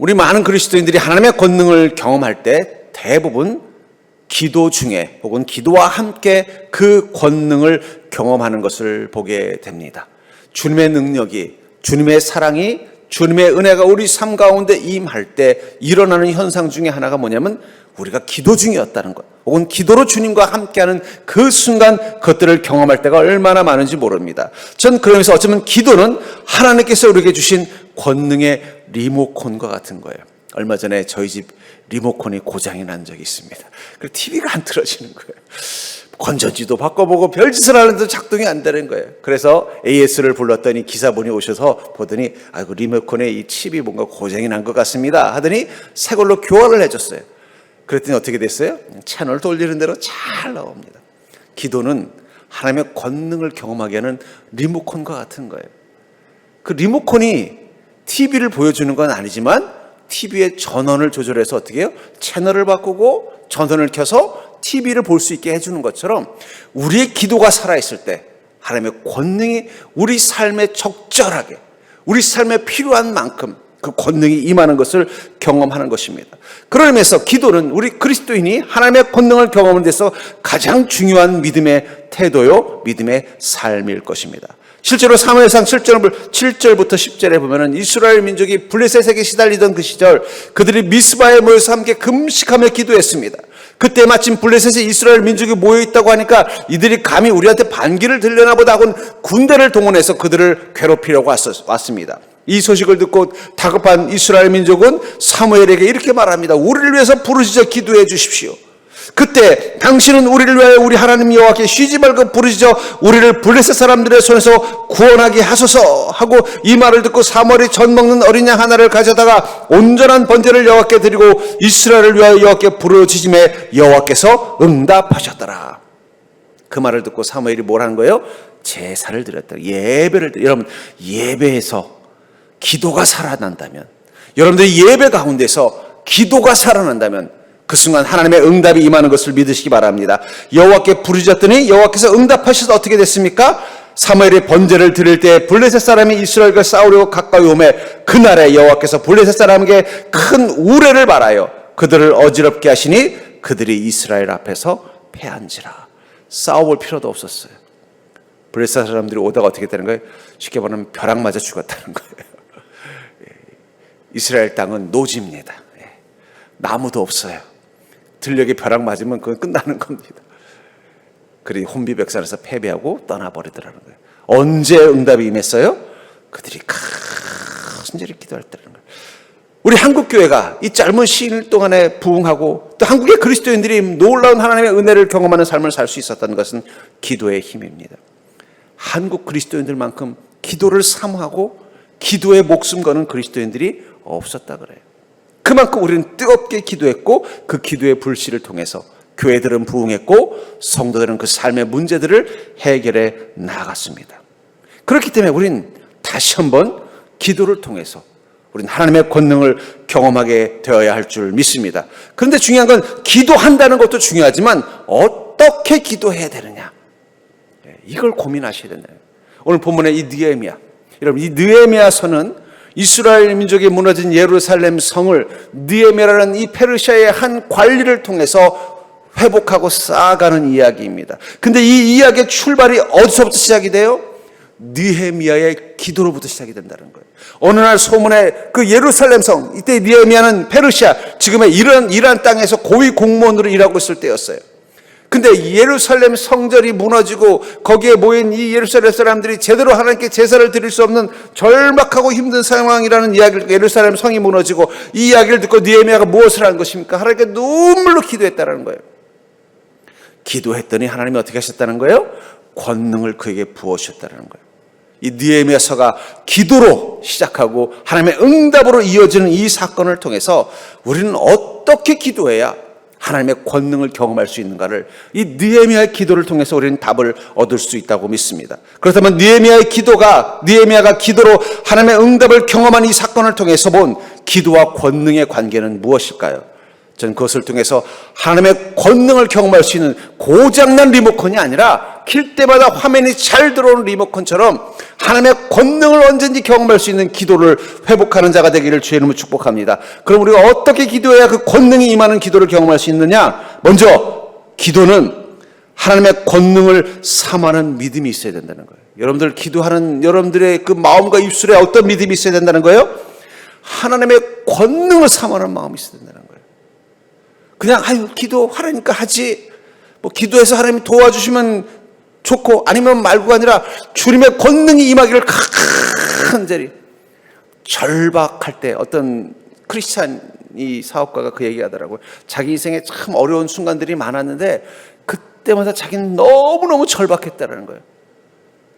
우리 많은 그리스도인들이 하나님의 권능을 경험할 때 대부분 기도 중에 혹은 기도와 함께 그 권능을 경험하는 것을 보게 됩니다. 주님의 능력이, 주님의 사랑이, 주님의 은혜가 우리 삶 가운데 임할 때 일어나는 현상 중에 하나가 뭐냐면 우리가 기도 중이었다는 것, 혹은 기도로 주님과 함께하는 그 순간 그것들을 경험할 때가 얼마나 많은지 모릅니다. 전 그러면서 어쩌면 기도는 하나님께서 우리에게 주신 권능의 리모컨과 같은 거예요. 얼마 전에 저희 집 리모컨이 고장이 난 적이 있습니다. 그래서 TV가 안 틀어지는 거예요. 건전지도 바꿔보고 별짓을 하는데도 작동이 안 되는 거예요. 그래서 AS를 불렀더니 기사분이 오셔서 보더니 아이고 리모컨에 이 칩이 뭔가 고장이 난 것 같습니다 하더니 새 걸로 교환을 해줬어요. 그랬더니 어떻게 됐어요? 채널 돌리는 대로 잘 나옵니다. 기도는 하나님의 권능을 경험하게 하는 리모컨과 같은 거예요. 그 리모컨이 TV를 보여주는 건 아니지만 TV의 전원을 조절해서 어떻게 해요? 채널을 바꾸고 전원을 켜서 TV를 볼 수 있게 해주는 것처럼 우리의 기도가 살아있을 때 하나님의 권능이 우리 삶에 적절하게, 우리 삶에 필요한 만큼 그 권능이 임하는 것을 경험하는 것입니다. 그러면서 기도는 우리 그리스도인이 하나님의 권능을 경험하는 데서 가장 중요한 믿음의 태도요, 믿음의 삶일 것입니다. 실제로 사무엘상 7절부터 10절에 보면은 이스라엘 민족이 블레셋에게 시달리던 그 시절 그들이 미스바에 모여서 함께 금식하며 기도했습니다. 그때 마침 블레셋에 이스라엘 민족이 모여있다고 하니까 이들이 감히 우리한테 반기를 들려나 보다 하고는 군대를 동원해서 그들을 괴롭히려고 왔습니다. 이 소식을 듣고 다급한 이스라엘 민족은 사무엘에게 이렇게 말합니다. 우리를 위해서 부르짖어 기도해 주십시오. 그때 당신은 우리를 위하여 우리 하나님 여호와께 쉬지 말고 부르짖어 우리를 블레셋 사람들의 손에서 구원하게 하소서 하고 이 말을 듣고 사무엘이 젖 먹는 어린 양 하나를 가져다가 온전한 번제를 여호와께 드리고 이스라엘을 위하여 여호와께 부르짖음에 여호와께서 응답하셨더라. 그 말을 듣고 사무엘이 뭘 하는 거예요? 제사를 드렸다. 예배를 드렸다. 여러분, 예배에서 기도가 살아난다면, 여러분들이 예배 가운데서 기도가 살아난다면 그 순간 하나님의 응답이 임하는 것을 믿으시기 바랍니다. 여호와께 부르짖었더니 여호와께서 응답하셔서 어떻게 됐습니까? 사무엘이 번제를 드릴 때 블레셋 사람이 이스라엘과 싸우려고 가까이 오매 그날에 여호와께서 블레셋 사람에게 큰 우레를 말하여 그들을 어지럽게 하시니 그들이 이스라엘 앞에서 패한지라. 싸워볼 필요도 없었어요. 블레셋 사람들이 오다가 어떻게 되는 거예요? 쉽게 말하면 벼락 맞아 죽었다는 거예요. 이스라엘 땅은 노지입니다. 나무도 없어요. 들녘에 벼락 맞으면 그건 끝나는 겁니다. 그리 혼비백산에서 패배하고 떠나버리더라는 거예요. 언제 응답이 임했어요? 그들이 간절히 기도할 때라는 거예요. 우리 한국교회가 이 짧은 시일 동안에 부흥하고 또 한국의 그리스도인들이 놀라운 하나님의 은혜를 경험하는 삶을 살 수 있었다는 것은 기도의 힘입니다. 한국 그리스도인들만큼 기도를 사모하고 기도에 목숨 거는 그리스도인들이 없었다 그래요. 그만큼 우리는 뜨겁게 기도했고 그 기도의 불씨를 통해서 교회들은 부흥했고 성도들은 그 삶의 문제들을 해결해 나갔습니다. 그렇기 때문에 우리는 다시 한번 기도를 통해서 우리는 하나님의 권능을 경험하게 되어야 할 줄 믿습니다. 그런데 중요한 건 기도한다는 것도 중요하지만 어떻게 기도해야 되느냐, 이걸 고민하셔야 된다. 오늘 본문의 이 느헤미야, 여러분 이 느헤미야서는 이스라엘 민족이 무너진 예루살렘 성을 느헤미야라는 이 페르시아의 한 관리를 통해서 회복하고 쌓아가는 이야기입니다. 근데 이 이야기의 출발이 어디서부터 시작이 돼요? 느헤미야의 기도로부터 시작이 된다는 거예요. 어느 날 소문에 그 예루살렘 성, 이때 느헤미야는 페르시아, 지금의 이란 땅에서 고위 공무원으로 일하고 있을 때였어요. 근데 예루살렘 성전이 무너지고 거기에 모인 이 예루살렘 사람들이 제대로 하나님께 제사를 드릴 수 없는 절박하고 힘든 상황이라는 이야기를, 예루살렘 성이 무너지고 이 이야기를 듣고 느헤미야가 무엇을 한 것입니까? 하나님께 눈물로 기도했다는 거예요. 기도했더니 하나님이 어떻게 하셨다는 거예요? 권능을 그에게 부어주셨다는 거예요. 이 느헤미야서가 기도로 시작하고 하나님의 응답으로 이어지는 이 사건을 통해서 우리는 어떻게 기도해야 하나님의 권능을 경험할 수 있는가를 이 느헤미야의 기도를 통해서 우리는 답을 얻을 수 있다고 믿습니다. 그렇다면 느헤미야가 기도로 하나님의 응답을 경험한 이 사건을 통해서 본 기도와 권능의 관계는 무엇일까요? 전 그것을 통해서 하나님의 권능을 경험할 수 있는 고장난 리모컨이 아니라 킬 때마다 화면이 잘 들어오는 리모컨처럼 하나님의 권능을 언제든지 경험할 수 있는 기도를 회복하는 자가 되기를 주의 이름으로 축복합니다. 그럼 우리가 어떻게 기도해야 그 권능이 임하는 기도를 경험할 수 있느냐? 먼저 기도는 하나님의 권능을 삼하는 믿음이 있어야 된다는 거예요. 여러분들 기도하는 여러분들의 그 마음과 입술에 어떤 믿음이 있어야 된다는 거예요? 하나님의 권능을 삼하는 마음이 있어야 된다는 거예요. 그냥 기도하라니까 하지, 뭐 기도해서 하나님이 도와주시면 좋고 아니면 말고가 아니라 주님의 권능이 임하기를 간절히 절박할 때 어떤 크리스찬이 사업가가 그 얘기하더라고요. 자기 인생에 참 어려운 순간들이 많았는데 그때마다 자기는 너무너무 절박했다라는 거예요.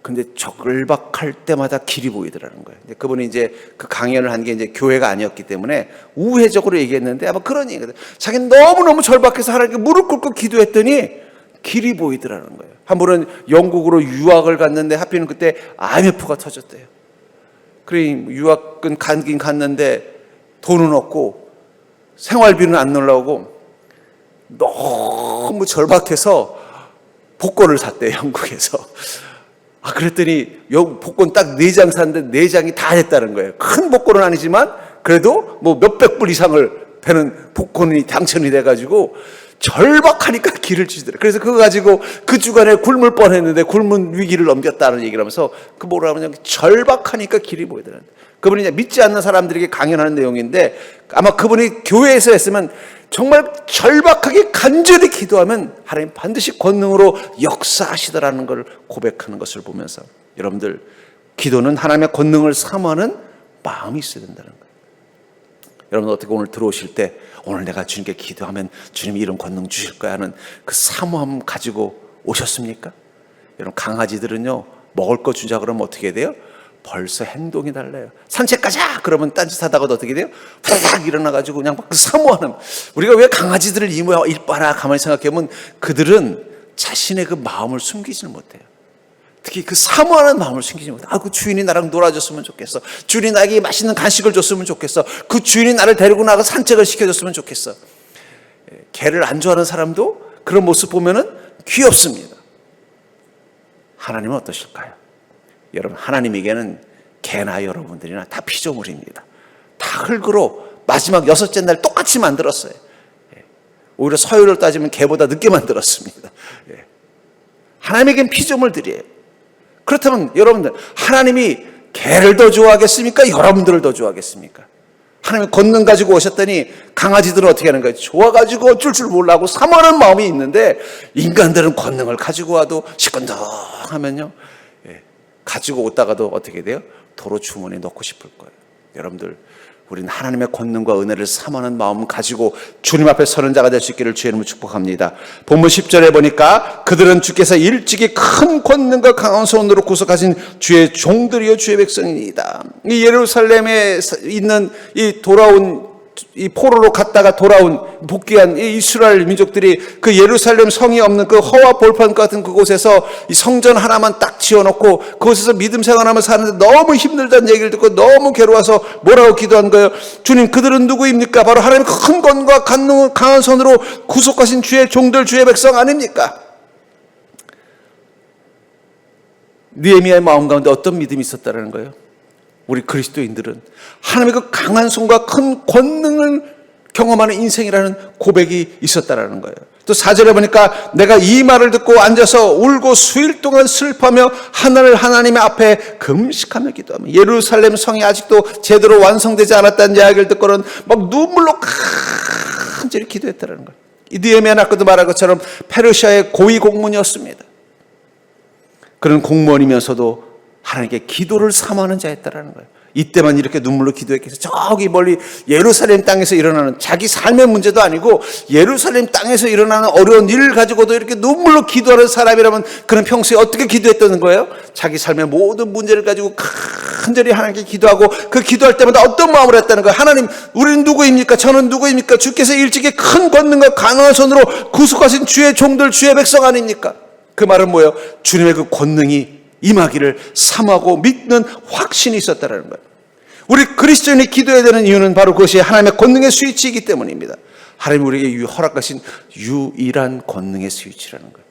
근데 절박할 때마다 길이 보이더라는 거예요. 근데 그분이 이제 그 강연을 한 게 이제 교회가 아니었기 때문에 우회적으로 얘기했는데 아마 그런 얘기거든요. 자기는 너무너무 절박해서 하나님께 무릎 꿇고 기도했더니 길이 보이더라는 거예요. 한 분은 영국으로 유학을 갔는데 하필은 그때 IMF가 터졌대요. 그래 유학은 가긴 갔는데 돈은 없고 생활비는 안 올라오고 너무 절박해서 복권을 샀대요, 영국에서. 그랬더니 복권 딱 4장 샀는데 4장이 다 됐다는 거예요. 큰 복권은 아니지만 그래도 뭐 몇백 불 이상을 되는 복권이 당첨이 돼가지고 절박하니까 길을 주시더래요. 그래서 그거 가지고 그 주간에 굶을 뻔했는데 굶은 위기를 넘겼다는 얘기를 하면서 그 뭐라 하냐면 절박하니까 길이 보이더라고요. 그분이 이제 믿지 않는 사람들에게 강연하는 내용인데 아마 그분이 교회에서 했으면 정말 절박하게 간절히 기도하면 하나님 반드시 권능으로 역사하시더라는 걸 고백하는 것을 보면서 여러분들 기도는 하나님의 권능을 사모하는 마음이 있어야 된다는 거예요. 여러분 어떻게 오늘 들어오실 때 오늘 내가 주님께 기도하면 주님이 이런 권능 주실 거야 하는 그 사모함 가지고 오셨습니까? 여러분 강아지들은요 먹을 거 주자 그러면 어떻게 돼요? 벌써 행동이 달라요. 산책 가자 그러면 딴짓하다가도 어떻게 돼요? 팍 일어나가지고 그냥 막 사모하는. 우리가 왜 강아지들을 일바라 가만히 생각해보면 그들은 자신의 그 마음을 숨기지는 못해요. 특히 그 사모하는 마음을 숨기지 못해요. 그 주인이 나랑 놀아줬으면 좋겠어. 주인이 나에게 맛있는 간식을 줬으면 좋겠어. 그 주인이 나를 데리고 나가 산책을 시켜줬으면 좋겠어. 개를 안 좋아하는 사람도 그런 모습 보면은 귀엽습니다. 하나님은 어떠실까요? 여러분 하나님에게는 개나 여러분들이나 다 피조물입니다. 다 흙으로 마지막 6째 날 똑같이 만들었어요. 오히려 서열을 따지면 개보다 늦게 만들었습니다. 하나님에겐 피조물들이에요. 그렇다면 여러분들 하나님이 개를 더 좋아하겠습니까? 여러분들을 더 좋아하겠습니까? 하나님이 권능 가지고 오셨더니 강아지들은 어떻게 하는 거예요? 좋아가지고 어쩔 줄 몰라고 사모하는 마음이 있는데 인간들은 권능을 가지고 와도 시큰둥하면요 가지고 오다가도 어떻게 돼요? 도로 주머니에 넣고 싶을 거예요. 여러분들 우리는 하나님의 권능과 은혜를 사모하는 마음 가지고 주님 앞에 서는 자가 될 수 있기를 주의 이름으로 축복합니다. 본문 10절에 보니까 그들은 주께서 일찍이 큰 권능과 강한 손으로 구속하신 주의 종들이요 주의 백성이니이다. 이 예루살렘에 있는 이 돌아온 이 포로로 갔다가 돌아온 복귀한 이 이스라엘 민족들이 그 예루살렘 성이 없는 그 허와 볼판 같은 그곳에서 이 성전 하나만 딱 지어놓고 그곳에서 믿음 생활하며 사는데 너무 힘들다는 얘기를 듣고 너무 괴로워서 뭐라고 기도한 거예요? 주님 그들은 누구입니까? 바로 하나님의 큰 권과 강한 손으로 구속하신 주의 종들 주의 백성 아닙니까? 느헤미야의 마음 가운데 어떤 믿음이 있었다는 거예요? 우리 그리스도인들은 하나님의 그 강한 손과 큰 권능을 경험하는 인생이라는 고백이 있었다라는 거예요. 또 4절에 보니까 내가 이 말을 듣고 앉아서 울고 수일 동안 슬퍼하며 하나님의 앞에 금식하며 기도하며 예루살렘 성이 아직도 제대로 완성되지 않았다는 이야기를 듣고는 막 눈물로 간절히 기도했다라는 거예요. 이 느헤미야는 아까도 말한 것처럼 페르시아의 고위 공무원이었습니다. 그런 공무원이면서도 하나님께 기도를 사모하는 자였다라는 거예요. 이때만 이렇게 눈물로 기도했겠어요. 저기 멀리 예루살렘 땅에서 일어나는 자기 삶의 문제도 아니고 예루살렘 땅에서 일어나는 어려운 일을 가지고도 이렇게 눈물로 기도하는 사람이라면 그는 평소에 어떻게 기도했다는 거예요? 자기 삶의 모든 문제를 가지고 간절히 하나님께 기도하고 그 기도할 때마다 어떤 마음을 했다는 거예요? 하나님 우리는 누구입니까? 저는 누구입니까? 주께서 일찍이 큰 권능과 강한 손으로 구속하신 주의 종들 주의 백성 아닙니까? 그 말은 뭐예요? 주님의 그 권능이 임하기를 사모하고 믿는 확신이 있었다는 거예요. 우리 그리스도인이 기도해야 되는 이유는 바로 그것이 하나님의 권능의 스위치이기 때문입니다. 하나님이 우리에게 허락하신 유일한 권능의 스위치라는 거예요.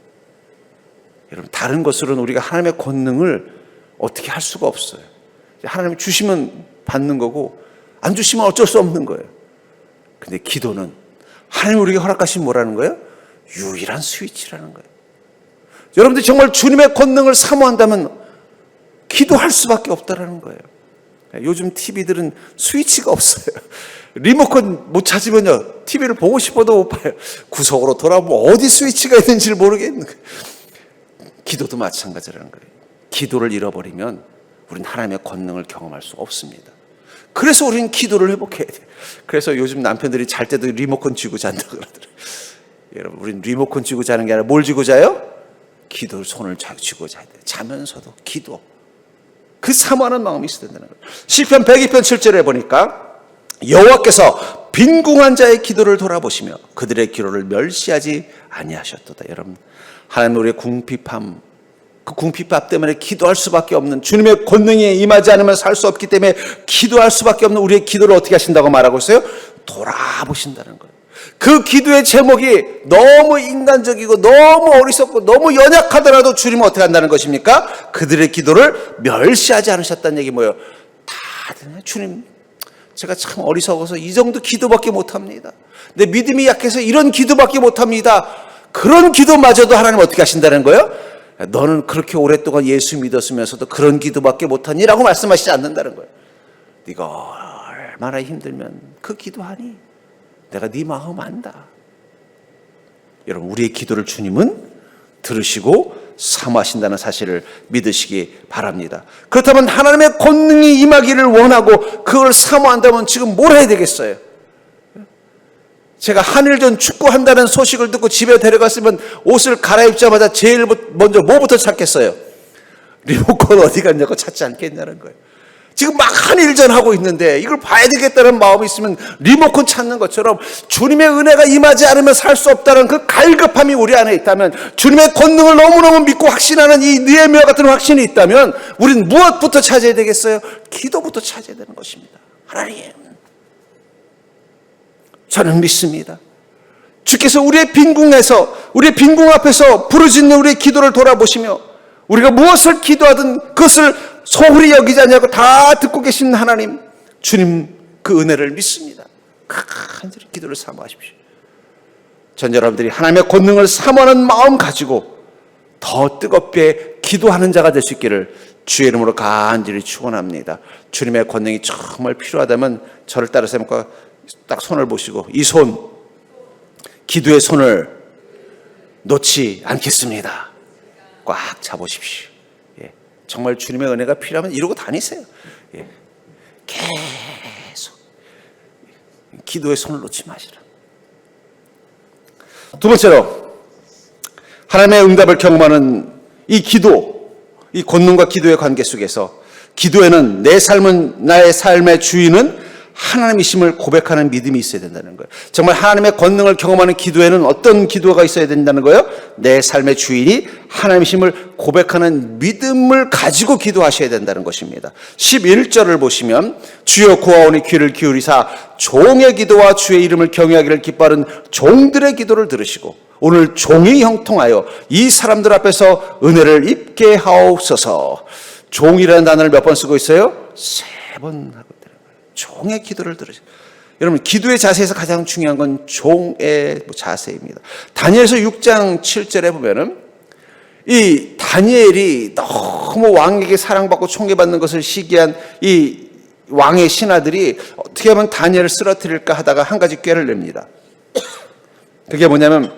여러분, 다른 것으로는 우리가 하나님의 권능을 어떻게 할 수가 없어요. 하나님이 주시면 받는 거고 안 주시면 어쩔 수 없는 거예요. 근데 기도는 하나님이 우리에게 허락하신 뭐라는 거예요? 유일한 스위치라는 거예요. 여러분들이 정말 주님의 권능을 사모한다면 기도할 수밖에 없다라는 거예요. 요즘 TV들은 스위치가 없어요. 리모컨 못 찾으면요, TV를 보고 싶어도 못 봐요. 구석으로 돌아보면 어디 스위치가 있는지를 모르겠는 거예요. 기도도 마찬가지라는 거예요. 기도를 잃어버리면 우리는 하나님의 권능을 경험할 수가 없습니다. 그래서 우리는 기도를 회복해야 돼요. 그래서 요즘 남편들이 잘 때도 리모컨 쥐고 잔다 그러더라고요. 여러분, 우리는 리모컨 쥐고 자는 게 아니라 뭘 쥐고 자요? 기도를 손을 쥐고 자야 돼요. 자면서도 기도. 그 사모하는 마음이 있어야 된다는 거예요. 시편 102편 7절에 보니까 여호와께서 빈궁한 자의 기도를 돌아보시며 그들의 기도를 멸시하지 아니하셨도다. 여러분, 하나님 우리의 궁핍함, 그 궁핍함 때문에 기도할 수밖에 없는, 주님의 권능이 임하지 않으면 살 수 없기 때문에 기도할 수밖에 없는 우리의 기도를 어떻게 하신다고 말하고 있어요? 돌아보신다는 거예요. 그 기도의 제목이 너무 인간적이고 너무 어리석고 너무 연약하더라도 주님은 어떻게 한다는 것입니까? 그들의 기도를 멸시하지 않으셨다는 얘기 뭐예요? 다들 주님, 제가 참 어리석어서 이 정도 기도밖에 못합니다. 내 믿음이 약해서 이런 기도밖에 못합니다. 그런 기도마저도 하나님 어떻게 하신다는 거예요? 너는 그렇게 오랫동안 예수 믿었으면서도 그런 기도밖에 못하니? 라고 말씀하시지 않는다는 거예요. 네가 얼마나 힘들면 그 기도하니? 내가 네 마음 안다. 여러분, 우리의 기도를 주님은 들으시고 사모하신다는 사실을 믿으시기 바랍니다. 그렇다면 하나님의 권능이 임하기를 원하고 그걸 사모한다면 지금 뭘 해야 되겠어요? 제가 한일전 축구한다는 소식을 듣고 집에 데려갔으면 옷을 갈아입자마자 제일 먼저 뭐부터 찾겠어요? 리모컨 어디 갔냐고 찾지 않겠냐는 거예요. 지금 막 한일전 하고 있는데 이걸 봐야 되겠다는 마음이 있으면 리모컨 찾는 것처럼 주님의 은혜가 임하지 않으면 살 수 없다는 그 갈급함이 우리 안에 있다면, 주님의 권능을 너무너무 믿고 확신하는 이 느헤미야 같은 확신이 있다면 우리는 무엇부터 찾아야 되겠어요? 기도부터 찾아야 되는 것입니다. 하나님, 저는 믿습니다. 주께서 우리의 빈궁에서, 우리의 빈궁 앞에서 부르짖는 우리의 기도를 돌아보시며 우리가 무엇을 기도하든 그것을 소홀히 여기지 않냐고 다 듣고 계신 하나님, 주님 그 은혜를 믿습니다. 간절히 기도를 사모하십시오. 전 여러분들이 하나님의 권능을 사모하는 마음 가지고 더 뜨겁게 기도하는 자가 될 수 있기를 주의 이름으로 간절히 축원합니다. 주님의 권능이 정말 필요하다면 저를 따라서 딱 손을 보시고, 이 손, 기도의 손을 놓지 않겠습니다. 꽉 잡으십시오. 예. 정말 주님의 은혜가 필요하면 이러고 다니세요. 예. 계속 기도의 손을 놓지 마시라. 두 번째로, 하나님의 응답을 경험하는 이 기도, 이 권능과 기도의 관계 속에서 기도에는 내 삶은, 나의 삶의 주인은 하나님이심을 고백하는 믿음이 있어야 된다는 거예요. 정말 하나님의 권능을 경험하는 기도에는 어떤 기도가 있어야 된다는 거예요? 내 삶의 주인이 하나님이심을 고백하는 믿음을 가지고 기도하셔야 된다는 것입니다. 11절을 보시면 주여 구하오니 귀를 기울이사 종의 기도와 주의 이름을 경외하기를 기뻐하는 종들의 기도를 들으시고 오늘 종이 형통하여 이 사람들 앞에서 은혜를 입게 하옵소서. 종이라는 단어를 몇 번 쓰고 있어요? 3번 하고 있더라고요. 종의 기도를 들으시고. 여러분, 기도의 자세에서 가장 중요한 건 종의 자세입니다. 다니엘서 6장 7절에 보면은 이 다니엘이 너무 왕에게 사랑받고 총애받는 것을 시기한 이 왕의 신하들이 어떻게 하면 다니엘을 쓰러뜨릴까 하다가 한 가지 꾀를 냅니다. 그게 뭐냐면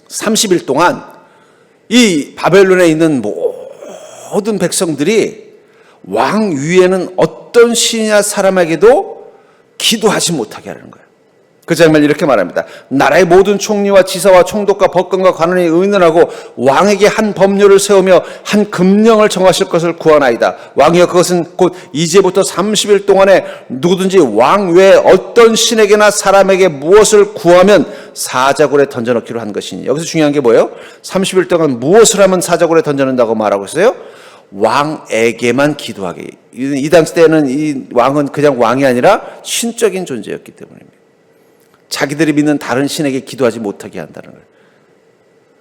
30일 동안 이 바벨론에 있는 모든 백성들이 왕 위에는 어떤 신이나 사람에게도 기도하지 못하게 하는 거예요. 그 장면을 이렇게 말합니다. 나라의 모든 총리와 지사와 총독과 법관과 관원이 의논하고 왕에게 한 법률을 세우며 한 금령을 정하실 것을 구하나이다. 왕이여, 그것은 곧 이제부터 30일 동안에 누구든지 왕 외에 어떤 신에게나 사람에게 무엇을 구하면 사자굴에 던져넣기로 한 것이니. 여기서 중요한 게 뭐예요? 30일 동안 무엇을 하면 사자굴에 던져넣는다고 말하고 있어요? 왕에게만 기도하게. 이 당시 때는 이 왕은 그냥 왕이 아니라 신적인 존재였기 때문입니다. 자기들이 믿는 다른 신에게 기도하지 못하게 한다는 거예요.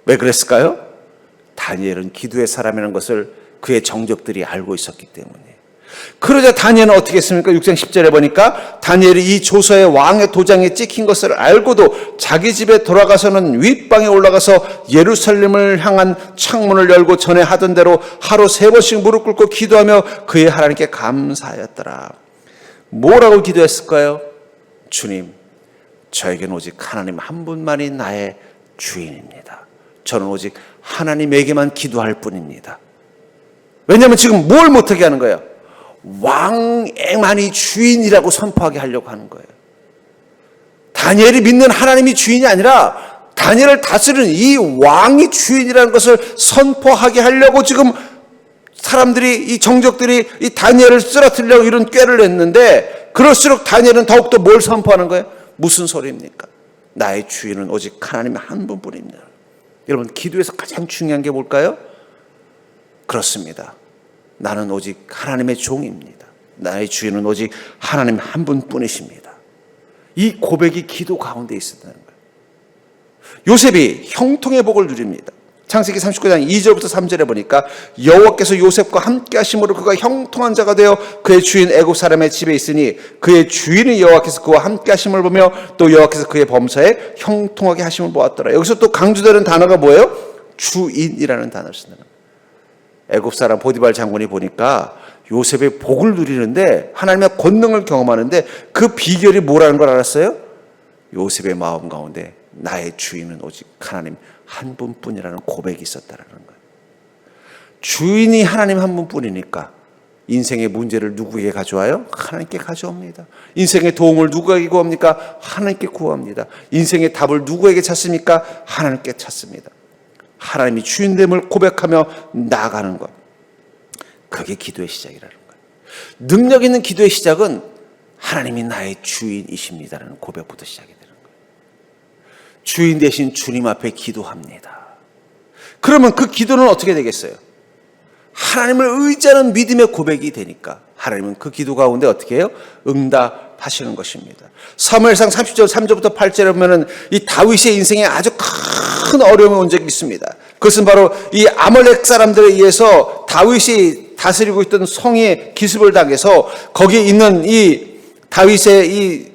왜 그랬을까요? 다니엘은 기도의 사람이라는 것을 그의 정적들이 알고 있었기 때문에. 그러자 다니엘은 어떻게 했습니까? 6장 10절에 보니까 다니엘이 이 조서에 왕의 도장에 찍힌 것을 알고도 자기 집에 돌아가서는 윗방에 올라가서 예루살렘을 향한 창문을 열고 전에 하던 대로 하루 3번씩 무릎 꿇고 기도하며 그의 하나님께 감사하였더라. 뭐라고 기도했을까요? 주님, 저에게는 오직 하나님 한 분만이 나의 주인입니다. 저는 오직 하나님에게만 기도할 뿐입니다. 왜냐하면 지금 뭘 못하게 하는 거예요? 왕만이 주인이라고 선포하게 하려고 하는 거예요. 다니엘이 믿는 하나님이 주인이 아니라 다니엘을 다스리는 이 왕이 주인이라는 것을 선포하게 하려고 지금 사람들이, 이 정적들이 이 다니엘을 쓰러뜨리려고 이런 꾀를 냈는데, 그럴수록 다니엘은 더욱더 뭘 선포하는 거예요? 무슨 소리입니까? 나의 주인은 오직 하나님 한 분뿐입니다. 여러분, 기도에서 가장 중요한 게 뭘까요? 그렇습니다. 나는 오직 하나님의 종입니다. 나의 주인은 오직 하나님 한 분뿐이십니다. 이 고백이 기도 가운데 있었다는 거예요. 요셉이 형통의 복을 누립니다. 창세기 39장 2절부터 3절에 보니까 여호와께서 요셉과 함께 하심으로 그가 형통한 자가 되어 그의 주인 애굽 사람의 집에 있으니 그의 주인이 여호와께서 그와 함께 하심을 보며 또 여호와께서 그의 범사에 형통하게 하심을 보았더라. 여기서 또 강조되는 단어가 뭐예요? 주인이라는 단어를 쓴다는 거예요. 애굽 사람 보디발 장군이 보니까 요셉의 복을 누리는데, 하나님의 권능을 경험하는데 그 비결이 뭐라는 걸 알았어요? 요셉의 마음 가운데 나의 주인은 오직 하나님 한 분뿐이라는 고백이 있었다라는 거예요. 주인이 하나님 한 분뿐이니까 인생의 문제를 누구에게 가져와요? 하나님께 가져옵니다. 인생의 도움을 누구에게 구합니까? 하나님께 구합니다. 인생의 답을 누구에게 찾습니까? 하나님께 찾습니다. 하나님이 주인됨을 고백하며 나아가는 것, 그게 기도의 시작이라는 거예요. 능력 있는 기도의 시작은 하나님이 나의 주인이십니다라는 고백부터 시작이 되는 거예요. 주인 대신 주님 앞에 기도합니다. 그러면 그 기도는 어떻게 되겠어요? 하나님을 의지하는 믿음의 고백이 되니까 하나님은 그 기도 가운데 어떻게 해요? 응답하시는 것입니다. 사무엘상 30절 3절부터 8절에 보면은 이 다윗의 인생에 아주 큰 어려움이 온 적이 있습니다. 그것은 바로 이 아말렉 사람들에 의해서 다윗이 다스리고 있던 성에 기습을 당해서 거기에 있는 이 다윗의 이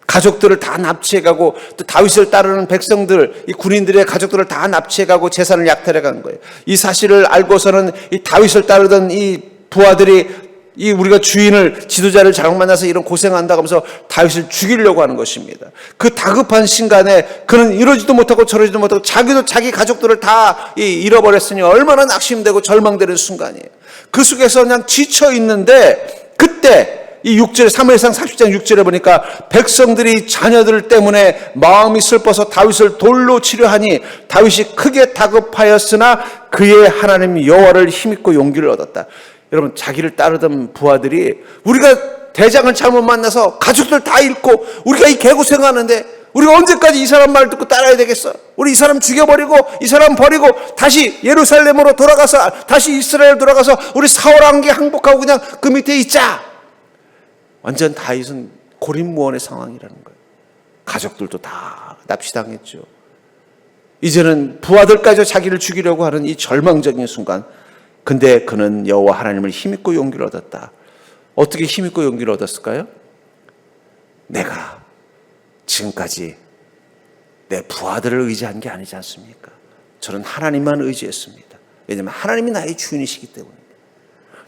가족들을 다 납치해가고 또 다윗을 따르는 백성들, 이 군인들의 가족들을 다 납치해가고 재산을 약탈해간 거예요. 이 사실을 알고서는 이 다윗을 따르던 이 부하들이 이 우리가 주인을, 지도자를 잘못 만나서 이런 고생한다고 하면서 다윗을 죽이려고 하는 것입니다. 그 다급한 순간에 그는 이러지도 못하고 저러지도 못하고 자기도 자기 가족들을 다 잃어버렸으니 얼마나 낙심되고 절망되는 순간이에요. 그 속에서 그냥 지쳐 있는데 그때 이 6절, 사무엘상 40장 6절에 보니까 백성들이 자녀들 때문에 마음이 슬퍼서 다윗을 돌로 치려하니 다윗이 크게 다급하였으나 그의 하나님 여호와를 힘입고 용기를 얻었다. 여러분, 자기를 따르던 부하들이 우리가 대장을 잘못 만나서 가족들 다 잃고 우리가 이 개고생하는데 우리가 언제까지 이 사람 말 듣고 따라야 되겠어? 우리 이 사람 죽여버리고 이 사람 버리고 다시 예루살렘으로 돌아가서 다시 이스라엘 돌아가서 우리 사울 왕께 항복하고 그냥 그 밑에 있자. 완전 다윗은 고립무원의 상황이라는 거예요. 가족들도 다 납치당했죠. 이제는 부하들까지 자기를 죽이려고 하는 이 절망적인 순간, 근데 그는 여호와 하나님을 힘입고 용기를 얻었다. 어떻게 힘입고 용기를 얻었을까요? 내가 지금까지 내 부하들을 의지한 게 아니지 않습니까? 저는 하나님만 의지했습니다. 왜냐하면 하나님이 나의 주인이시기 때문에.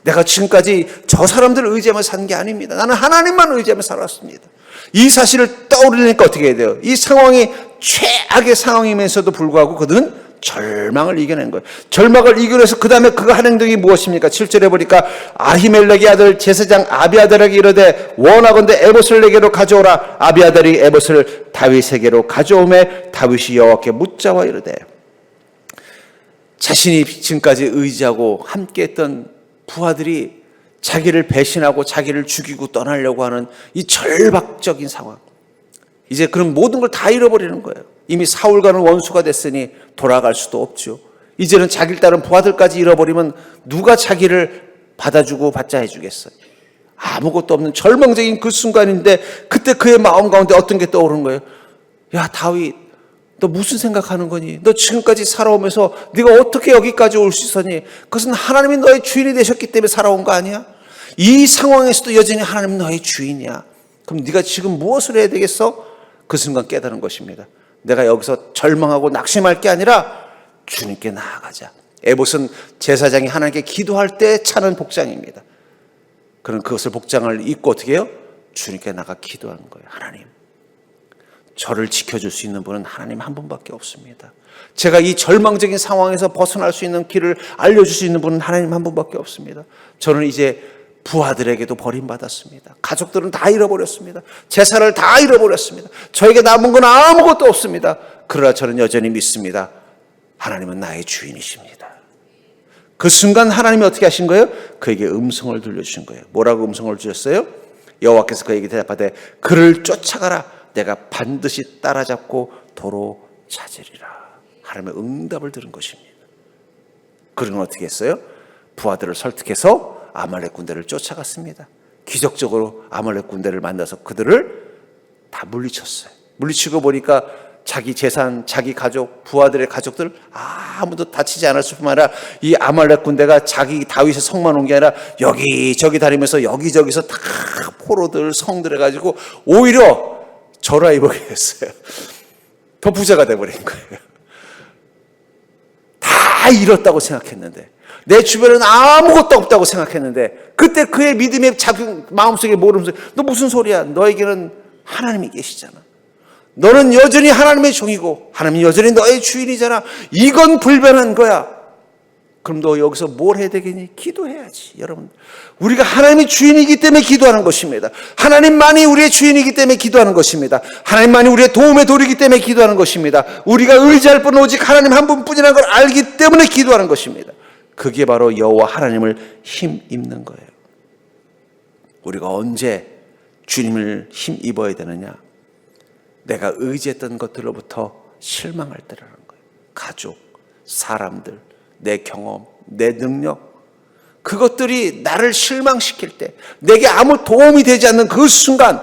내가 지금까지 저 사람들을 의지하며 산 게 아닙니다. 나는 하나님만 의지하며 살았습니다. 이 사실을 떠올리니까 어떻게 해야 돼요? 이 상황이 최악의 상황이면서도 불구하고 그들은 절망을 이겨낸 거예요. 절망을 이겨내서 그 다음에 그가 한 행동이 무엇입니까? 7절에 보니까 아히멜렉의 아들 제사장 아비아달에게 이르되 원하건대 에봇을 내게로 가져오라. 아비아달이 에봇을 다윗에게로 가져오매 다윗이 여호와께 묻자와 이르되, 자신이 지금까지 의지하고 함께했던 부하들이 자기를 배신하고 자기를 죽이고 떠나려고 하는 이 절박적인 상황, 이제 그런 모든 걸 다 잃어버리는 거예요. 이미 사울과는 원수가 됐으니 돌아갈 수도 없죠. 이제는 자기를 따른 부하들까지 잃어버리면 누가 자기를 받아주고 받자 해주겠어요? 아무것도 없는 절망적인 그 순간인데 그때 그의 마음 가운데 어떤 게 떠오르는 거예요? 야, 다윗, 너 무슨 생각하는 거니? 너 지금까지 살아오면서 네가 어떻게 여기까지 올 수 있었니? 그것은 하나님이 너의 주인이 되셨기 때문에 살아온 거 아니야? 이 상황에서도 여전히 하나님은 너의 주인이야. 그럼 네가 지금 무엇을 해야 되겠어? 그 순간 깨달은 것입니다. 내가 여기서 절망하고 낙심할 게 아니라 주님께 나아가자. 에봇은 제사장이 하나님께 기도할 때 차는 복장입니다. 그런 그것을 복장을 입고 어떻게 해요? 주님께 나가 기도하는 거예요. 하나님, 저를 지켜줄 수 있는 분은 하나님 한 분밖에 없습니다. 제가 이 절망적인 상황에서 벗어날 수 있는 길을 알려줄 수 있는 분은 하나님 한 분밖에 없습니다. 저는 이제 부하들에게도 버림받았습니다. 가족들은 다 잃어버렸습니다. 재산을 다 잃어버렸습니다. 저에게 남은 건 아무것도 없습니다. 그러나 저는 여전히 믿습니다. 하나님은 나의 주인이십니다. 그 순간 하나님이 어떻게 하신 거예요? 그에게 음성을 들려주신 거예요. 뭐라고 음성을 주셨어요? 여호와께서 그에게 대답하되 그를 쫓아가라. 내가 반드시 따라잡고 도로 찾으리라. 하나님의 응답을 들은 것입니다. 그는 어떻게 했어요? 부하들을 설득해서 아말렉 군대를 쫓아갔습니다. 기적적으로 아말렉 군대를 만나서 그들을 다 물리쳤어요. 물리치고 보니까 자기 재산, 자기 가족, 부하들의 가족들 아무도 다치지 않았을 뿐만 아니라 이 아말렉 군대가 자기 다윗의 성만 온 게 아니라 여기저기 다니면서 여기저기서 다 포로들, 성들 해가지고 오히려 절하 입게 됐어요. 더 부자가 돼버린 거예요. 다 잃었다고 생각했는데, 내 주변에는 아무것도 없다고 생각했는데, 그때 그의 믿음의 작은 마음속에 모르면서 너 무슨 소리야? 너에게는 하나님이 계시잖아. 너는 여전히 하나님의 종이고 하나님이 여전히 너의 주인이잖아. 이건 불변한 거야. 그럼 너 여기서 뭘 해야 되겠니? 기도해야지. 여러분, 우리가 하나님이 주인이기 때문에 기도하는 것입니다. 하나님만이 우리의 주인이기 때문에 기도하는 것입니다. 하나님만이 우리의 도움의 돌이기 때문에 기도하는 것입니다. 우리가 의지할 분은 오직 하나님 한 분뿐이라는 걸 알기 때문에 기도하는 것입니다. 그게 바로 여호와 하나님을 힘입는 거예요. 우리가 언제 주님을 힘입어야 되느냐? 내가 의지했던 것들로부터 실망할 때라는 거예요. 가족, 사람들, 내 경험, 내 능력, 그것들이 나를 실망시킬 때, 내게 아무 도움이 되지 않는 그 순간,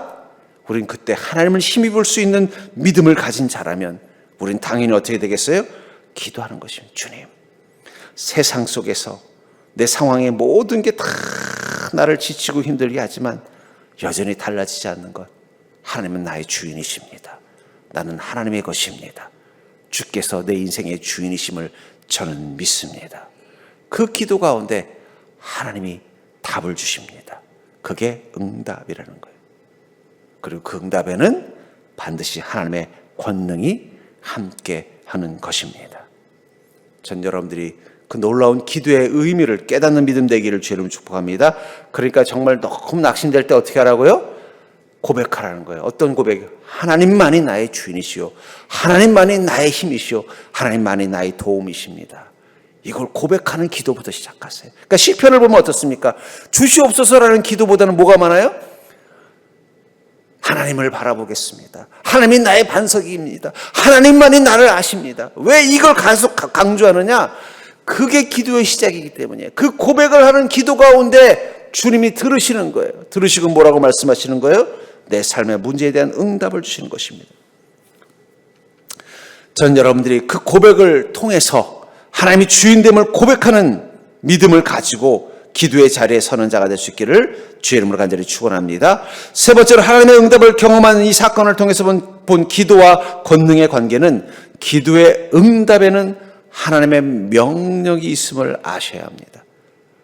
우린 그때 하나님을 힘입을 수 있는 믿음을 가진 자라면 우린 당연히 어떻게 되겠어요? 기도하는 것입니다. 주님, 세상 속에서 내 상황의 모든 게 다 나를 지치고 힘들게 하지만 여전히 달라지지 않는 것, 하나님은 나의 주인이십니다. 나는 하나님의 것입니다. 주께서 내 인생의 주인이심을 저는 믿습니다. 그 기도 가운데 하나님이 답을 주십니다. 그게 응답이라는 거예요. 그리고 그 응답에는 반드시 하나님의 권능이 함께 하는 것입니다. 전 여러분들이 그 놀라운 기도의 의미를 깨닫는 믿음 되기를 주의 이름으로 축복합니다. 그러니까 정말 너무 낙심될 때 어떻게 하라고요? 고백하라는 거예요. 어떤 고백? 하나님만이 나의 주인이시오. 하나님만이 나의 힘이시오. 하나님만이 나의 도움이십니다. 이걸 고백하는 기도부터 시작하세요. 그러니까 시편을 보면 어떻습니까? 주시옵소서라는 기도보다는 뭐가 많아요? 하나님을 바라보겠습니다. 하나님이 나의 반석입니다. 하나님만이 나를 아십니다. 왜 이걸 계속 강조하느냐? 그게 기도의 시작이기 때문이에요. 그 고백을 하는 기도 가운데 주님이 들으시는 거예요. 들으시고 뭐라고 말씀하시는 거예요? 내 삶의 문제에 대한 응답을 주시는 것입니다. 전 여러분들이 그 고백을 통해서 하나님이 주인됨을 고백하는 믿음을 가지고 기도의 자리에 서는 자가 될 수 있기를 주의 이름으로 간절히 축원합니다. 세 번째로 하나님의 응답을 경험한 이 사건을 통해서 본 기도와 권능의 관계는, 기도의 응답에는 하나님의 명령이 있음을 아셔야 합니다.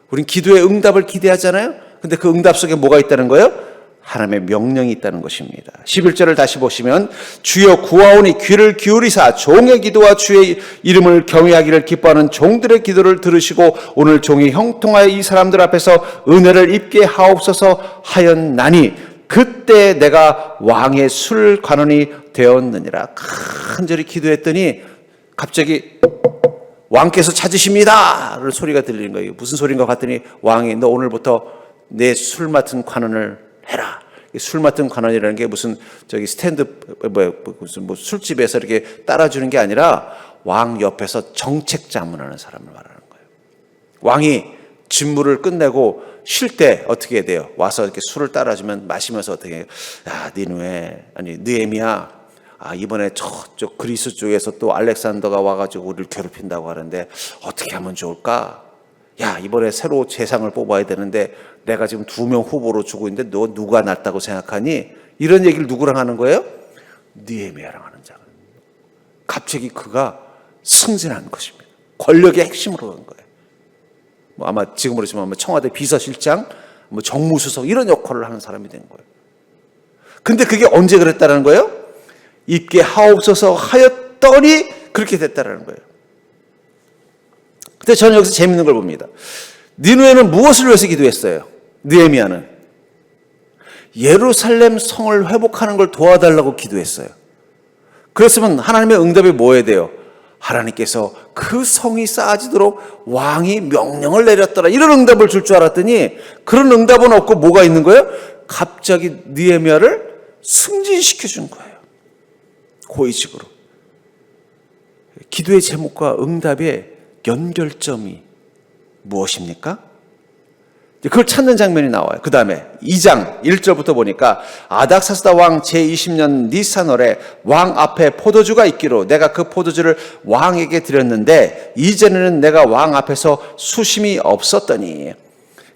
우린 기도의 응답을 기대하잖아요. 근데 그 응답 속에 뭐가 있다는 거예요? 하나님의 명령이 있다는 것입니다. 11절을 다시 보시면, 주여 구하오니 귀를 기울이사 종의 기도와 주의 이름을 경외하기를 기뻐하는 종들의 기도를 들으시고 오늘 종이 형통하여 이 사람들 앞에서 은혜를 입게 하옵소서 하였나니 그때 내가 왕의 술 관원이 되었느니라. 간절히 기도했더니 갑자기 왕께서 찾으십니다! 를 소리가 들리는 거예요. 무슨 소리인가 봤더니 왕이 너 오늘부터 내 술 맡은 관원을 해라. 술 맡은 관원이라는 게 무슨 무슨 술집에서 이렇게 따라주는 게 아니라 왕 옆에서 정책 자문하는 사람을 말하는 거예요. 왕이 직무를 끝내고 쉴 때 어떻게 돼요? 와서 이렇게 술을 따라주면 마시면서 어떻게 해요? 야, 느헤미야, 이번에 저쪽 그리스 쪽에서 또 알렉산더가 와가지고 우리를 괴롭힌다고 하는데 어떻게 하면 좋을까? 야, 이번에 새로 재상을 뽑아야 되는데 내가 지금 2명 후보로 주고 있는데 너 누가 낫다고 생각하니? 이런 얘기를 누구랑 하는 거예요? 느헤미야랑 하는 자가. 갑자기 그가 승진한 것입니다. 권력의 핵심으로 간 거예요. 아마 지금으로 치면 청와대 비서실장, 정무수석 이런 역할을 하는 사람이 된 거예요. 근데 그게 언제 그랬다는 거예요? 입게 하옵소서 하였더니 그렇게 됐다는 거예요. 근데 저는 여기서 재밌는 걸 봅니다. 니느웨는 무엇을 위해서 기도했어요? 느헤미야는 예루살렘 성을 회복하는 걸 도와달라고 기도했어요. 그랬으면 하나님의 응답이 뭐여야 돼요? 하나님께서 그 성이 쌓아지도록 왕이 명령을 내렸더라, 이런 응답을 줄 줄 알았더니 그런 응답은 없고 뭐가 있는 거예요? 갑자기 느헤미야를 승진시켜 준 거예요. 고의식으로. 기도의 제목과 응답의 연결점이 무엇입니까? 그걸 찾는 장면이 나와요. 그 다음에 2장 1절부터 보니까 아닥사스다 왕 제20년 니산월에 왕 앞에 포도주가 있기로 내가 그 포도주를 왕에게 드렸는데 이전에는 내가 왕 앞에서 수심이 없었더니,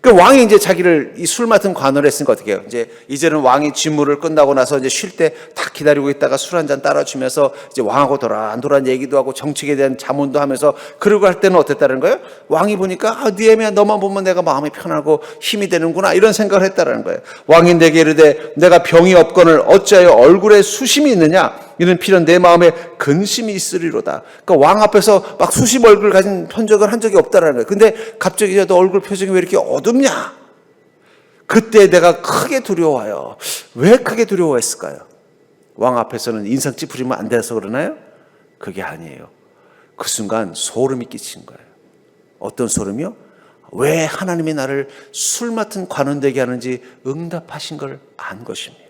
그 왕이 이제 자기를 이 술 맡은 관원을 했으니까 어떻게 해요? 이제는 왕이 직무를 끝나고 나서 이제 쉴 때 딱 기다리고 있다가 술 한 잔 따라주면서 이제 왕하고 도란도란 얘기도 하고 정책에 대한 자문도 하면서 그러고 할 때는 어땠다는 거예요? 왕이 보니까 느헤미야 너만 보면 내가 마음이 편하고 힘이 되는구나, 이런 생각을 했다는 거예요. 왕이 내게 이르되 내가 병이 없거늘 어찌하여 얼굴에 수심이 있느냐? 이는 필연 내 마음에 근심이 있으리로다. 그러니까 왕 앞에서 막 수심 얼굴 가진 편적을 한 적이 없다라는 거예요. 근데 갑자기 너 얼굴 표정이 왜 이렇게 어둡냐? 그때 내가 크게 두려워요. 왜 크게 두려워했을까요? 왕 앞에서는 인상 찌푸리면 안 돼서 그러나요? 그게 아니에요. 그 순간 소름이 끼친 거예요. 어떤 소름이요? 왜 하나님이 나를 술 맡은 관원 되게 하는지 응답하신 걸 안 것입니다.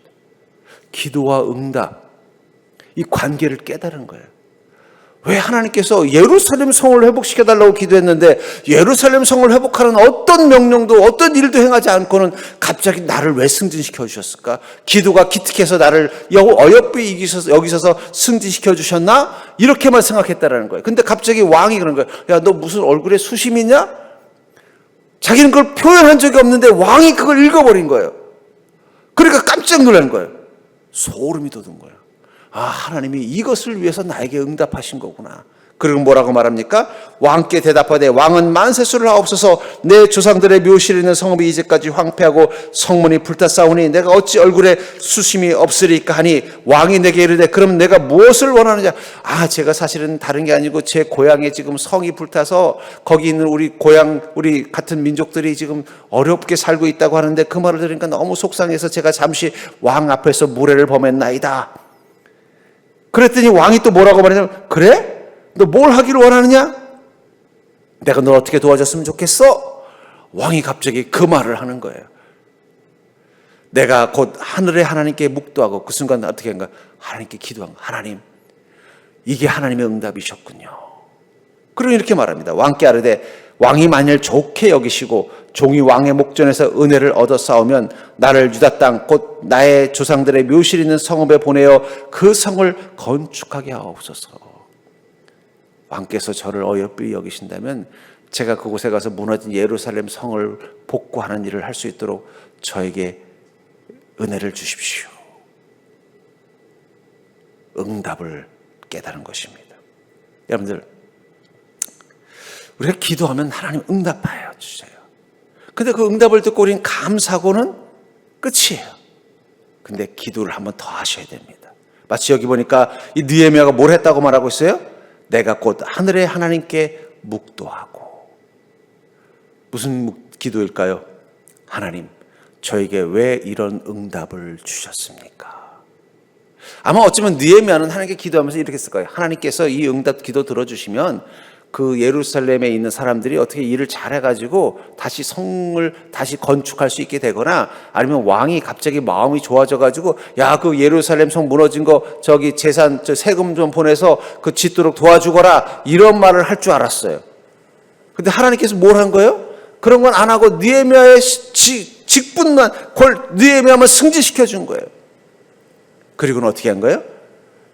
기도와 응답, 이 관계를 깨달은 거예요. 왜 하나님께서 예루살렘 성을 회복시켜달라고 기도했는데 예루살렘 성을 회복하는 어떤 명령도 어떤 일도 행하지 않고는 갑자기 나를 왜 승진시켜 주셨을까? 기도가 기특해서 나를 어여삐 여기서서 승진시켜 주셨나? 이렇게만 생각했다라는 거예요. 근데 갑자기 왕이 그런 거예요. 야, 너 무슨 얼굴에 수심이 있냐? 자기는 그걸 표현한 적이 없는데 왕이 그걸 읽어버린 거예요. 그러니까 깜짝 놀란 거예요. 소름이 돋은 거예요. 하나님이 이것을 위해서 나에게 응답하신 거구나. 그리고 뭐라고 말합니까? 왕께 대답하되 왕은 만세수를 하옵소서. 내 조상들의 묘실에 있는 성읍이 이제까지 황폐하고 성문이 불타싸우니 내가 어찌 얼굴에 수심이 없으리까 하니 왕이 내게 이르되 그럼 내가 무엇을 원하느냐? 제가 사실은 다른 게 아니고 제 고향에 지금 성이 불타서 거기 있는 우리 같은 민족들이 지금 어렵게 살고 있다고 하는데 그 말을 들으니까 너무 속상해서 제가 잠시 왕 앞에서 무례를 범했나이다. 그랬더니 왕이 또 뭐라고 말하냐면, 그래? 너 뭘 하기를 원하느냐? 내가 널 어떻게 도와줬으면 좋겠어? 왕이 갑자기 그 말을 하는 거예요. 내가 곧 하늘의 하나님께 묵도하고, 그 순간 어떻게 한가? 하나님께 기도한 거. 하나님, 이게 하나님의 응답이셨군요. 그러고 이렇게 말합니다. 왕께 아뢰되 왕이 만일 좋게 여기시고 종이 왕의 목전에서 은혜를 얻어 싸우면 나를 유다 땅 곧 나의 조상들의 묘실 있는 성읍에 보내어 그 성을 건축하게 하옵소서. 왕께서 저를 어여삐 여기신다면 제가 그곳에 가서 무너진 예루살렘 성을 복구하는 일을 할 수 있도록 저에게 은혜를 주십시오. 응답을 깨달은 것입니다. 여러분들, 우리가 기도하면 하나님 응답하여 주세요. 근데 그 응답을 듣고 우리는 감사하고는 끝이에요. 근데 기도를 한번 더 하셔야 됩니다. 마치 여기 보니까 이 느헤미야가 뭘 했다고 말하고 있어요? 내가 곧 하늘의 하나님께 묵도하고. 무슨 기도일까요? 하나님, 저에게 왜 이런 응답을 주셨습니까? 아마 어쩌면 느헤미야는 하나님께 기도하면서 이렇게 했을 거예요. 하나님께서 이 응답 기도 들어주시면 그 예루살렘에 있는 사람들이 어떻게 일을 잘해가지고 다시 성을 다시 건축할 수 있게 되거나, 아니면 왕이 갑자기 마음이 좋아져가지고 야, 그 예루살렘 성 무너진 거 저기 재산 세금 좀 보내서 그 짓도록 도와주거라, 이런 말을 할 줄 알았어요. 근데 하나님께서 뭘 한 거예요? 그런 건 안 하고 느헤미야의 직분만 느헤미야만 승진시켜 준 거예요. 그리고는 어떻게 한 거예요?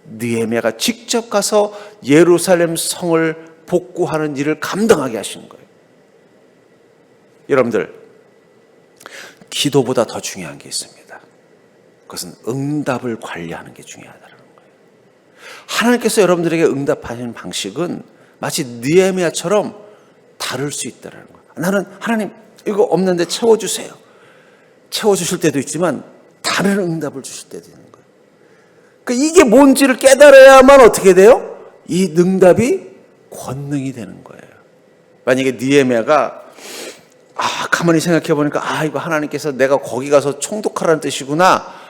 느헤미야가 직접 가서 예루살렘 성을 복구하는 일을 감당하게 하시는 거예요. 여러분들, 기도보다 더 중요한 게 있습니다. 그것은 응답을 관리하는 게 중요하다는 거예요. 하나님께서 여러분들에게 응답하시는 방식은 마치 느헤미야처럼 다를 수 있다는 거예요. 나는 하나님 이거 없는데 채워주세요. 채워주실 때도 있지만 다른 응답을 주실 때도 있는 거예요. 그러니까 이게 뭔지를 깨달아야만 어떻게 돼요? 이 응답이 권능이 되는 거예요. 만약에 느헤미야가 가만히 생각해 보니까 이거 하나님께서 내가 거기 가서 총독하라는 뜻이구나.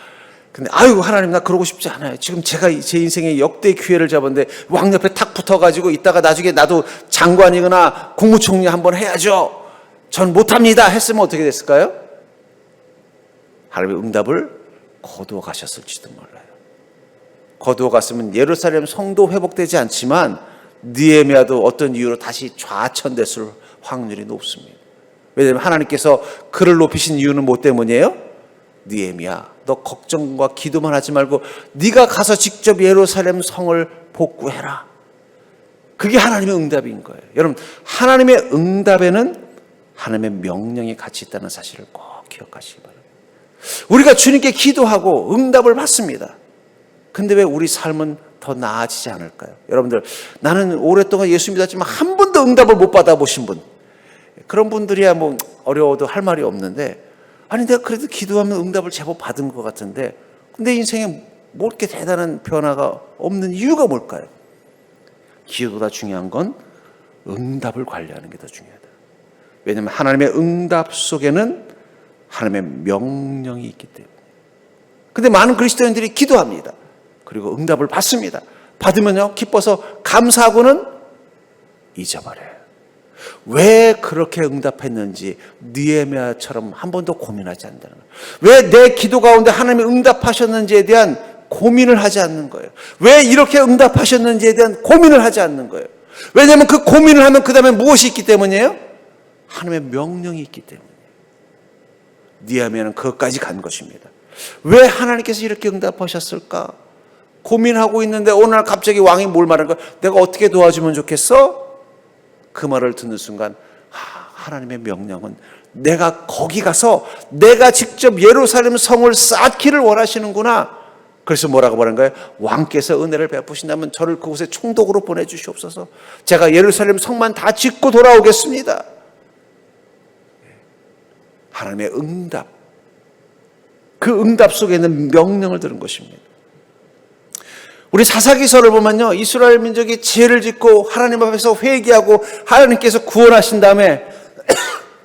근데 하나님 나 그러고 싶지 않아요. 지금 제가 제 인생의 역대 기회를 잡았는데 왕 옆에 탁 붙어가지고 이따가 나중에 나도 장관이거나 국무총리 한번 해야죠. 전 못합니다. 했으면 어떻게 됐을까요? 하나님의 응답을 거두어 가셨을지도 몰라요. 거두어 갔으면 예루살렘 성도 회복되지 않지만 느헤미야도 어떤 이유로 다시 좌천됐을 확률이 높습니다. 왜냐하면 하나님께서 그를 높이신 이유는 뭐 때문이에요? 느헤미야, 너 걱정과 기도만 하지 말고 네가 가서 직접 예루살렘 성을 복구해라. 그게 하나님의 응답인 거예요. 여러분, 하나님의 응답에는 하나님의 명령이 같이 있다는 사실을 꼭 기억하시기 바랍니다. 우리가 주님께 기도하고 응답을 받습니다. 근데 왜 우리 삶은 더 나아지지 않을까요? 여러분들, 나는 오랫동안 예수 믿었지만 한 번도 응답을 못 받아보신 분, 그런 분들이야 뭐 어려워도 할 말이 없는데, 아니 내가 그래도 기도하면 응답을 제법 받은 것 같은데 근데 인생에 뭐 이렇게 대단한 변화가 없는 이유가 뭘까요? 기도보다 중요한 건 응답을 관리하는 게 더 중요하다. 왜냐하면 하나님의 응답 속에는 하나님의 명령이 있기 때문에. 근데 많은 그리스도인들이 기도합니다. 그리고 응답을 받습니다. 받으면요 기뻐서 감사하고는 잊어버려요. 왜 그렇게 응답했는지 느헤미야처럼 한 번도 고민하지 않는다는 거예요. 왜 내 기도 가운데 하나님이 응답하셨는지에 대한 고민을 하지 않는 거예요. 왜 이렇게 응답하셨는지에 대한 고민을 하지 않는 거예요. 왜냐하면 그 고민을 하면 그 다음에 무엇이 있기 때문이에요? 하나님의 명령이 있기 때문이에요. 느헤미야는 그것까지 간 것입니다. 왜 하나님께서 이렇게 응답하셨을까? 고민하고 있는데 어느 날 갑자기 왕이 뭘 말하는 거야? 내가 어떻게 도와주면 좋겠어? 그 말을 듣는 순간 하나님의 명령은 내가 거기 가서 내가 직접 예루살렘 성을 쌓기를 원하시는구나. 그래서 뭐라고 말하는 거예요? 왕께서 은혜를 베푸신다면 저를 그곳에 총독으로 보내주시옵소서. 제가 예루살렘 성만 다 짓고 돌아오겠습니다. 하나님의 응답, 그 응답 속에 있는 명령을 들은 것입니다. 우리 사사기서를 보면요, 이스라엘 민족이 죄를 짓고 하나님 앞에서 회개하고 하나님께서 구원하신 다음에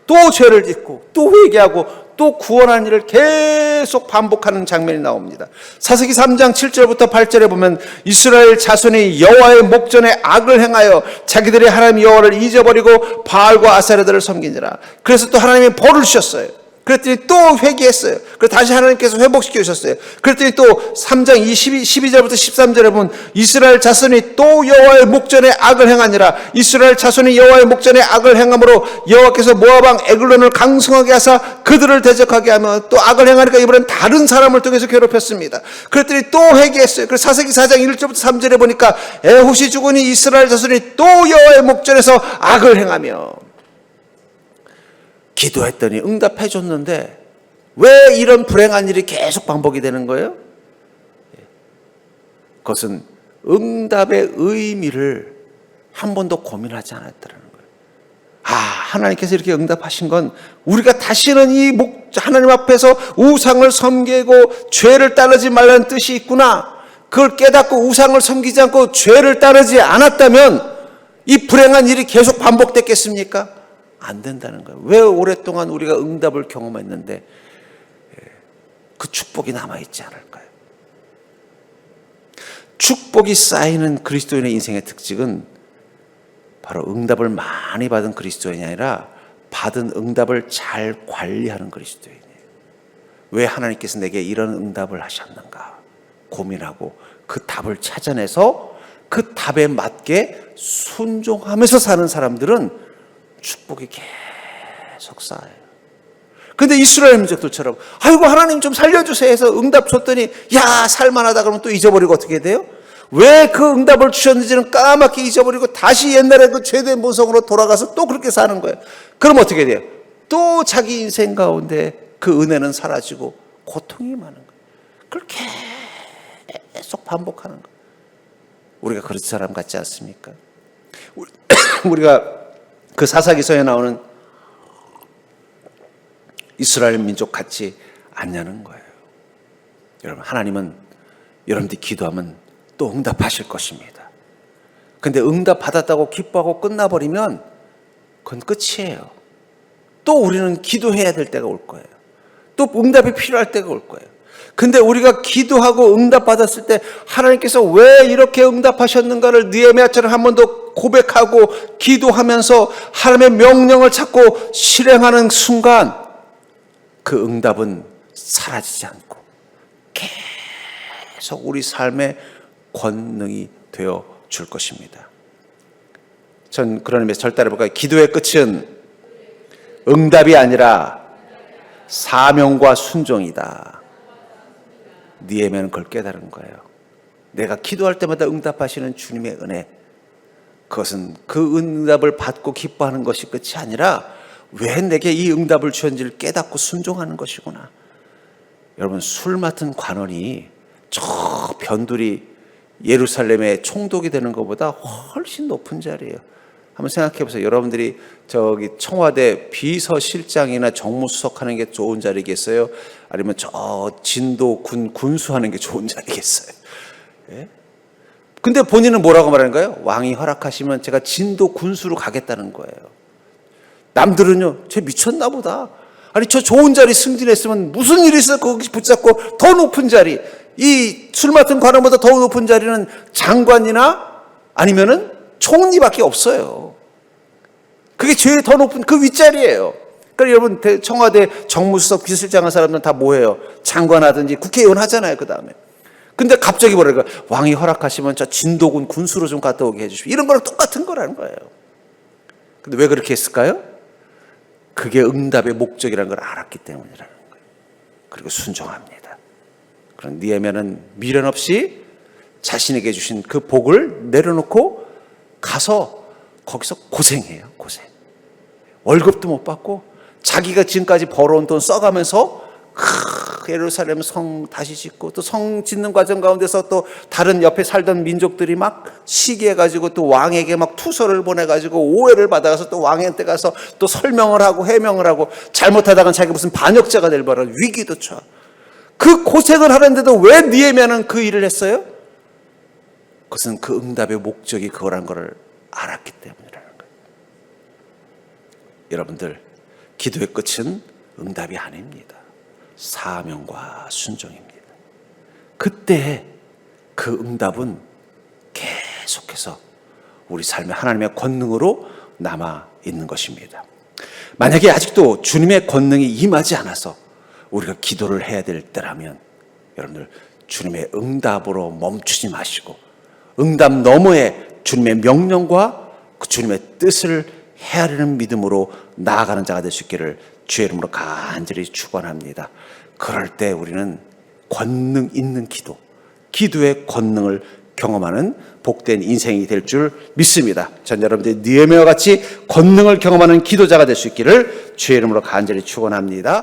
또 죄를 짓고 또 회개하고 또 구원하는 일을 계속 반복하는 장면이 나옵니다. 사사기 3장 7절부터 8절에 보면 이스라엘 자손이 여호와의 목전에 악을 행하여 자기들이 하나님 여호와를 잊어버리고 바알과 아세라들을 섬기니라. 그래서 또 하나님이 벌을 주셨어요. 그랬더니 또 회개했어요. 그래서 다시 하나님께서 회복시켜 주셨어요. 그랬더니 또 3장 12절부터 13절에 보면 이스라엘 자손이 또 여호와의 목전에 악을 행하니라. 이스라엘 자손이 여호와의 목전에 악을 행함으로 여호와께서 모압 왕 에글론을 강성하게 하사 그들을 대적하게 하며 또 악을 행하니까 이번엔 다른 사람을 통해서 괴롭혔습니다. 그랬더니 또 회개했어요. 그래서 사사기 4장 1절부터 3절에 보니까 에훗이 죽으니 이스라엘 자손이 또 여호와의 목전에서 악을 행하며. 기도했더니 응답해 줬는데 왜 이런 불행한 일이 계속 반복이 되는 거예요? 그것은 응답의 의미를 한 번도 고민하지 않았다는 거예요. 하나님께서 이렇게 응답하신 건 우리가 다시는 이 하나님 앞에서 우상을 섬기고 죄를 따르지 말라는 뜻이 있구나. 그걸 깨닫고 우상을 섬기지 않고 죄를 따르지 않았다면 이 불행한 일이 계속 반복됐겠습니까? 안 된다는 거예요. 왜 오랫동안 우리가 응답을 경험했는데 그 축복이 남아있지 않을까요? 축복이 쌓이는 그리스도인의 인생의 특징은 바로 응답을 많이 받은 그리스도인이 아니라 받은 응답을 잘 관리하는 그리스도인이에요. 왜 하나님께서 내게 이런 응답을 하셨는가 고민하고 그 답을 찾아내서 그 답에 맞게 순종하면서 사는 사람들은 축복이 계속 쌓여요. 근데 이스라엘 민족들처럼 아이고 하나님 좀 살려주세요 해서 응답 줬더니 야 살만하다 그러면 또 잊어버리고 어떻게 돼요? 왜 그 응답을 주셨는지는 까맣게 잊어버리고 다시 옛날에 그 죄된 본성으로 돌아가서 또 그렇게 사는 거예요. 그럼 어떻게 돼요? 또 자기 인생 가운데 그 은혜는 사라지고 고통이 많은 거예요. 그걸 계속 반복하는 거예요. 우리가 그런 사람 같지 않습니까? 우리가 그 사사기서에 나오는 이스라엘 민족 같지 않냐는 거예요. 여러분, 하나님은 여러분들이 기도하면 또 응답하실 것입니다. 근데 응답 받았다고 기뻐하고 끝나버리면 그건 끝이에요. 또 우리는 기도해야 될 때가 올 거예요. 또 응답이 필요할 때가 올 거예요. 근데 우리가 기도하고 응답 받았을 때 하나님께서 왜 이렇게 응답하셨는가를 느헤미야처럼 한 번 더 고백하고 기도하면서 하나님의 명령을 찾고 실행하는 순간 그 응답은 사라지지 않고 계속 우리 삶의 권능이 되어 줄 것입니다. 전 그런 의미에서 절대 해볼까요? 기도의 끝은 응답이 아니라 사명과 순종이다. 느헤미야는 그걸 깨달은 거예요. 내가 기도할 때마다 응답하시는 주님의 은혜, 그것은 그 응답을 받고 기뻐하는 것이 끝이 아니라 왜 내게 이 응답을 주었는지를 깨닫고 순종하는 것이구나. 여러분, 술 맡은 관원이 저 변두리 예루살렘에 총독이 되는 것보다 훨씬 높은 자리예요. 한번 생각해 보세요. 여러분들이 저기 청와대 비서실장이나 정무수석 하는 게 좋은 자리겠어요? 아니면 저 진도 군수 하는 게 좋은 자리겠어요? 예? 근데 본인은 뭐라고 말하는 거예요? 왕이 허락하시면 제가 진도 군수로 가겠다는 거예요. 남들은요, 쟤 미쳤나 보다. 아니, 저 좋은 자리 승진했으면 무슨 일이 있어 거기 붙잡고 더 높은 자리, 이 술 맡은 관원보다 더 높은 자리는 장관이나 아니면은 총리밖에 없어요. 그게 제일 더 높은 그 윗자리예요. 그러니까 여러분, 청와대 정무수석 비서실장 한 사람들은 다 뭐예요? 장관하든지 국회의원 하잖아요, 그 다음에. 근데 갑자기 뭐랄까, 왕이 허락하시면 저 진도군 군수로 좀 갔다 오게 해주시오. 이런 거랑 똑같은 거라는 거예요. 근데 왜 그렇게 했을까요? 그게 응답의 목적이라는 걸 알았기 때문이라는 거예요. 그리고 순종합니다. 그런 느헤미야는 미련 없이 자신에게 주신 그 복을 내려놓고 가서 거기서 고생해요. 고생. 월급도 못 받고 자기가 지금까지 벌어온 돈 써가면서 예루살렘 성 다시 짓고 또 성 짓는 과정 가운데서 또 다른 옆에 살던 민족들이 막 시기해가지고 또 왕에게 막 투서를 보내가지고 오해를 받아가서 또 왕한테 가서 또 설명을 하고 해명을 하고 잘못하다간 자기가 무슨 반역자가 될 뻔한 위기도 처. 그 고생을 하는데도 왜 느헤미야는 그 일을 했어요? 그것은 그 응답의 목적이 그거란 것을 알았기 때문이라는 거예요. 여러분들, 기도의 끝은 응답이 아닙니다. 사명과 순종입니다. 그때 그 응답은 계속해서 우리 삶에 하나님의 권능으로 남아 있는 것입니다. 만약에 아직도 주님의 권능이 임하지 않아서 우리가 기도를 해야 될 때라면 여러분들, 주님의 응답으로 멈추지 마시고 응답 너머에 주님의 명령과 그 주님의 뜻을 헤아리는 믿음으로 나아가는 자가 될 수 있기를 주의 이름으로 간절히 축원합니다. 그럴 때 우리는 권능 있는 기도, 기도의 권능을 경험하는 복된 인생이 될 줄 믿습니다. 전 여러분들이 느헤미야와 같이 권능을 경험하는 기도자가 될 수 있기를 주의 이름으로 간절히 축원합니다.